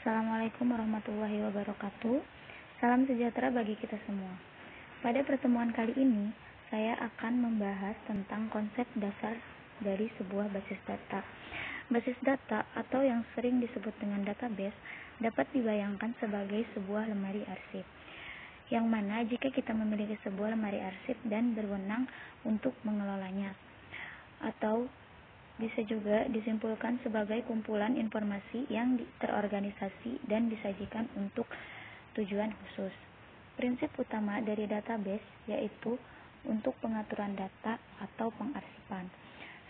Assalamualaikum warahmatullahi wabarakatuh. Salam sejahtera bagi kita semua. Pada pertemuan kali ini, saya akan membahas tentang konsep dasar dari sebuah basis data. Basis data atau yang sering disebut dengan database dapat dibayangkan sebagai sebuah lemari arsip, yang mana jika kita memiliki sebuah lemari arsip dan berwenang untuk mengelolanya, atau bisa juga disimpulkan sebagai kumpulan informasi yang terorganisasi dan disajikan untuk tujuan khusus. Prinsip utama dari database yaitu untuk pengaturan data atau pengarsipan.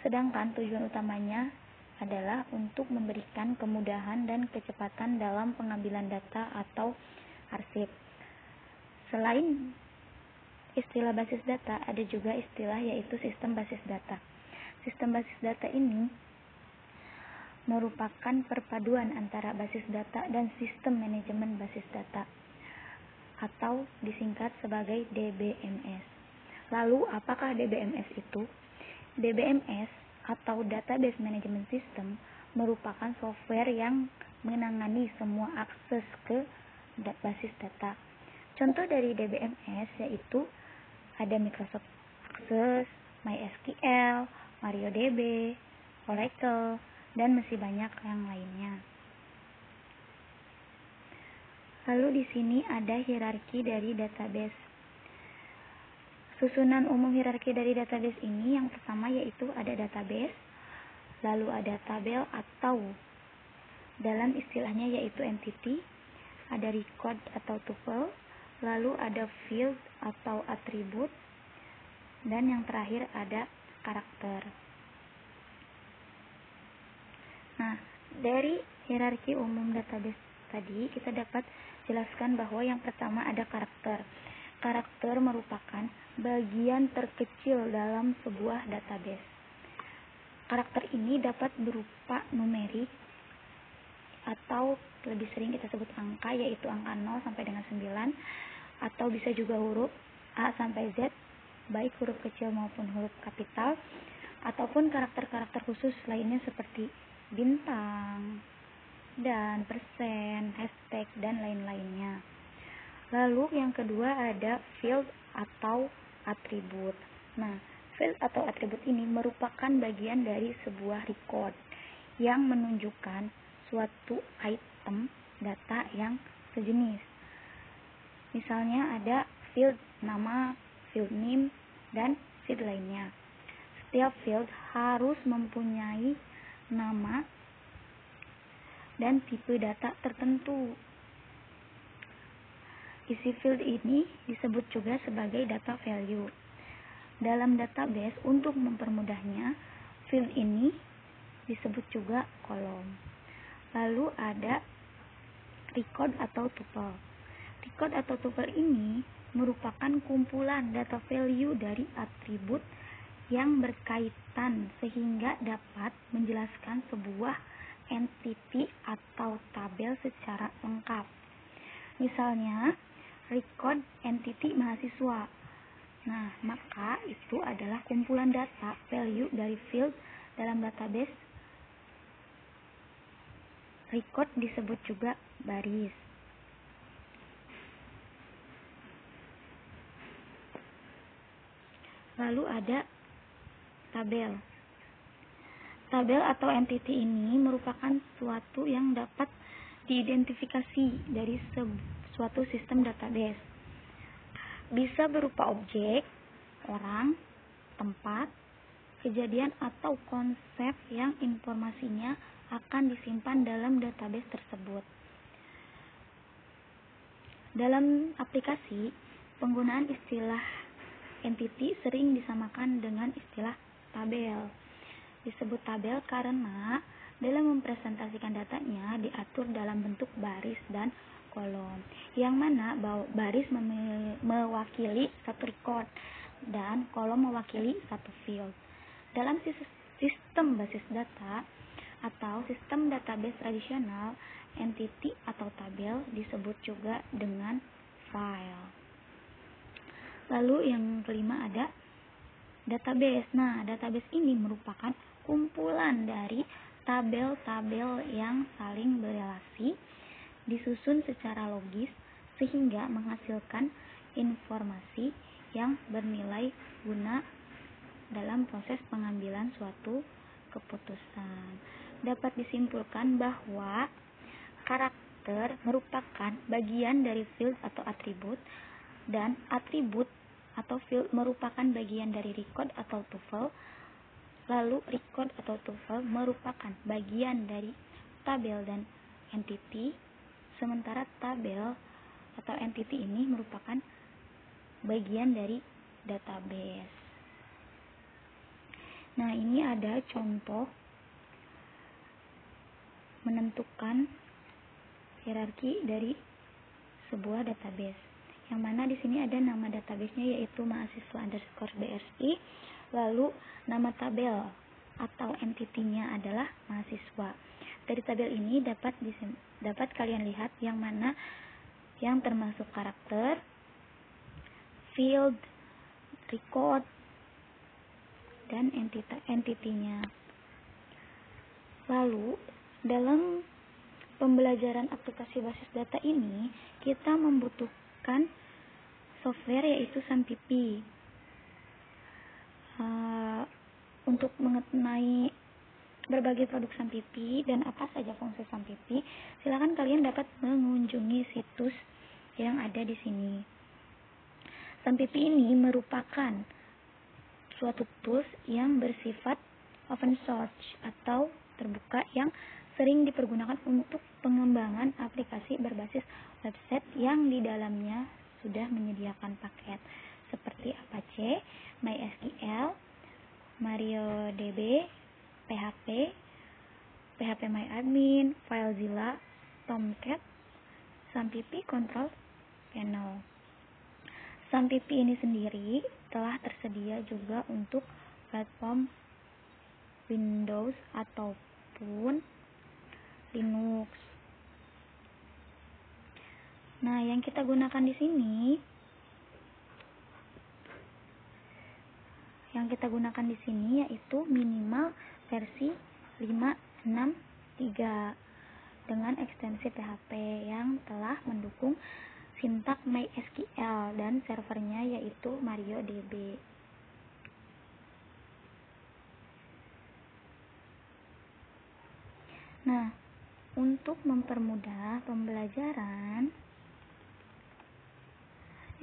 Sedangkan tujuan utamanya adalah untuk memberikan kemudahan dan kecepatan dalam pengambilan data atau arsip. Selain istilah basis data, ada juga istilah yaitu sistem basis data. Sistem basis data ini merupakan perpaduan antara basis data dan sistem manajemen basis data, atau disingkat sebagai DBMS. Lalu, apakah DBMS itu? DBMS atau Database Management System merupakan software yang menangani semua akses ke basis data. Contoh dari DBMS yaitu ada Microsoft Access, MySQL, MariaDB, Oracle, dan masih banyak yang lainnya. Lalu di sini ada hierarki dari database. Susunan umum hierarki dari database ini yang pertama yaitu ada database, lalu ada tabel atau dalam istilahnya yaitu entity, ada record atau tuple, lalu ada field atau atribut, dan yang terakhir ada karakter. Nah, dari hierarki umum database tadi kita dapat jelaskan bahwa yang pertama ada karakter. Karakter merupakan bagian terkecil dalam sebuah database. Karakter ini dapat berupa numerik atau lebih sering kita sebut angka, yaitu angka 0 sampai dengan 9, atau bisa juga huruf A sampai Z, baik huruf kecil maupun huruf kapital, ataupun karakter-karakter khusus lainnya seperti bintang, dan persen, hashtag, dan lain-lainnya. Lalu yang kedua ada field atau atribut. Nah, field atau atribut ini merupakan bagian dari sebuah record yang menunjukkan suatu item data yang sejenis. Misalnya ada field nama, field name, dan field lainnya. Setiap field harus mempunyai nama dan tipe data tertentu. Isi field ini disebut juga sebagai data value. Dalam database, untuk mempermudahnya, field ini disebut juga kolom. Lalu ada record atau tuple. Record atau tuple ini merupakan kumpulan data value dari atribut yang berkaitan sehingga dapat menjelaskan sebuah entity atau tabel secara lengkap. Misalnya, record entity mahasiswa. Nah, maka itu adalah kumpulan data value dari field dalam database. Record disebut juga baris. Lalu ada tabel. Tabel atau entity ini merupakan suatu yang dapat diidentifikasi dari suatu sistem database. Bisa berupa objek, orang, tempat, kejadian, atau konsep yang informasinya akan disimpan dalam database tersebut. Dalam aplikasi, penggunaan istilah entity sering disamakan dengan istilah tabel. Disebut tabel karena dalam mempresentasikan datanya diatur dalam bentuk baris dan kolom, yang mana baris mewakili satu record dan kolom mewakili satu field. Dalam sistem basis data atau sistem database tradisional, entity atau tabel disebut juga dengan file. Lalu yang kelima ada database. Nah, database ini merupakan kumpulan dari tabel-tabel yang saling berelasi disusun secara logis sehingga menghasilkan informasi yang bernilai guna dalam proses pengambilan suatu keputusan. Dapat disimpulkan bahwa karakter merupakan bagian dari field atau atribut, dan atribut atau field merupakan bagian dari record atau tuple. Lalu record atau tuple merupakan bagian dari tabel dan entity, sementara tabel atau entity ini merupakan bagian dari database. Nah, ini ada contoh menentukan hierarki dari sebuah database. Yang mana di sini ada nama databasenya yaitu mahasiswa_bsi, lalu nama tabel atau entitinya adalah mahasiswa. Dari tabel ini dapat kalian lihat yang mana yang termasuk karakter, field, record, dan entitinya. Lalu dalam pembelajaran aplikasi basis data ini kita membutuhkan software yaitu SAMPIPI. Untuk mengenai berbagai produk SAMPIPI dan apa saja fungsi SAMPIPI, silakan kalian dapat mengunjungi situs yang ada di sini. SAMPIPI ini merupakan suatu tools yang bersifat open source atau terbuka yang sering dipergunakan untuk pengembangan aplikasi berbasis website yang di dalamnya sudah menyediakan paket seperti Apache, MySQL, MariaDB, PHP, PHPMyAdmin, FileZilla, Tomcat, SAMPIPI Control Panel. SAMPIPI ini sendiri telah tersedia juga untuk platform Windows ataupun Linux. Nah, yang kita gunakan di sini, yaitu minimal versi 5.6.3 dengan ekstensi PHP yang telah mendukung sintak MySQL dan servernya yaitu MariaDB. Nah, untuk mempermudah pembelajaran,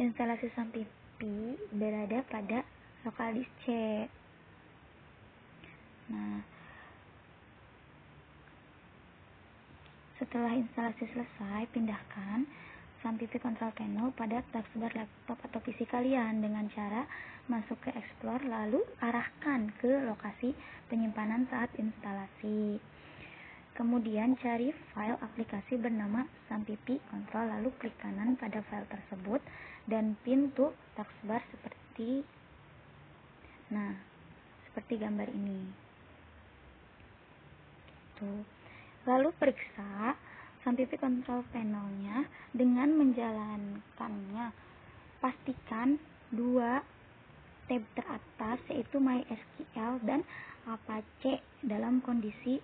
instalasi SAMPIPI berada pada lokal disk C. Nah, setelah instalasi selesai, pindahkan SAMPIPI Control Panel pada taskbar laptop atau PC kalian dengan cara masuk ke Explore lalu arahkan ke lokasi penyimpanan saat instalasi. Kemudian cari file aplikasi bernama SAMPIPI Control lalu klik kanan pada file tersebut dan pintu taskbar seperti gambar ini. Lalu periksa SAMPIPI Control Panel-nya dengan menjalankannya. Pastikan dua tab teratas yaitu MySQL dan Apache dalam kondisi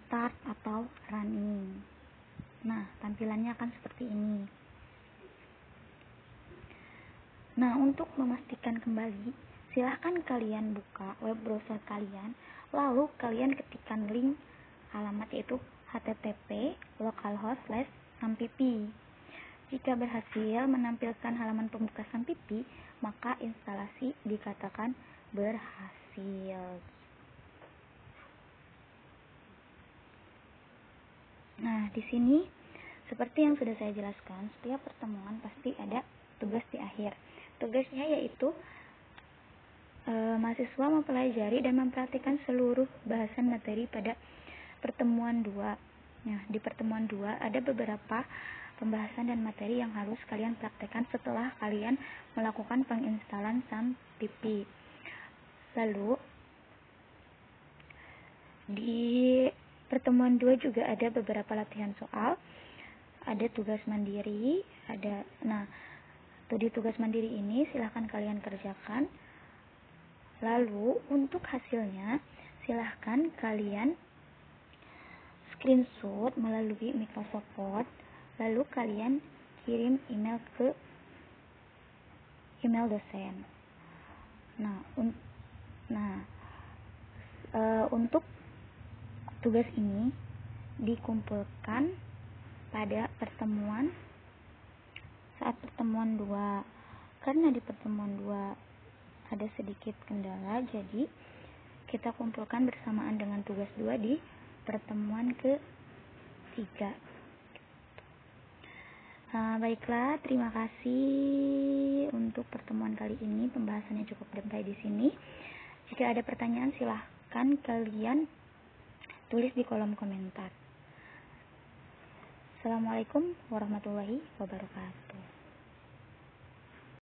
start atau running. Nah, tampilannya akan seperti ini. Nah, untuk memastikan kembali, silahkan kalian buka web browser kalian, lalu kalian ketikkan link alamat yaitu http localhost/sampipi. Jika berhasil menampilkan halaman pembuka SAMPIPI, maka instalasi dikatakan berhasil. Nah, di sini seperti yang sudah saya jelaskan, setiap pertemuan pasti ada tugas di akhir. Tugasnya yaitu mahasiswa mempelajari dan mempraktikkan seluruh bahasan materi pada pertemuan 2. Nah, di pertemuan 2 ada beberapa pembahasan dan materi yang harus kalian praktekkan setelah kalian melakukan penginstalan SAMPIPI. Lalu di pertemuan 2 juga ada beberapa latihan soal, ada tugas mandiri, di tugas mandiri ini silahkan kalian kerjakan. Lalu untuk hasilnya silahkan kalian screenshot melalui Microsoft Word, lalu kalian kirim email ke email dosen. Untuk tugas ini dikumpulkan pada saat pertemuan 2. Karena di pertemuan 2 ada sedikit kendala, jadi kita kumpulkan bersamaan dengan tugas 2 di pertemuan ke-3. Baiklah, terima kasih untuk pertemuan kali ini. Pembahasannya cukup sampai di sini. Jika ada pertanyaan, silahkan kalian tulis di kolom komentar. Assalamualaikum warahmatullahi wabarakatuh.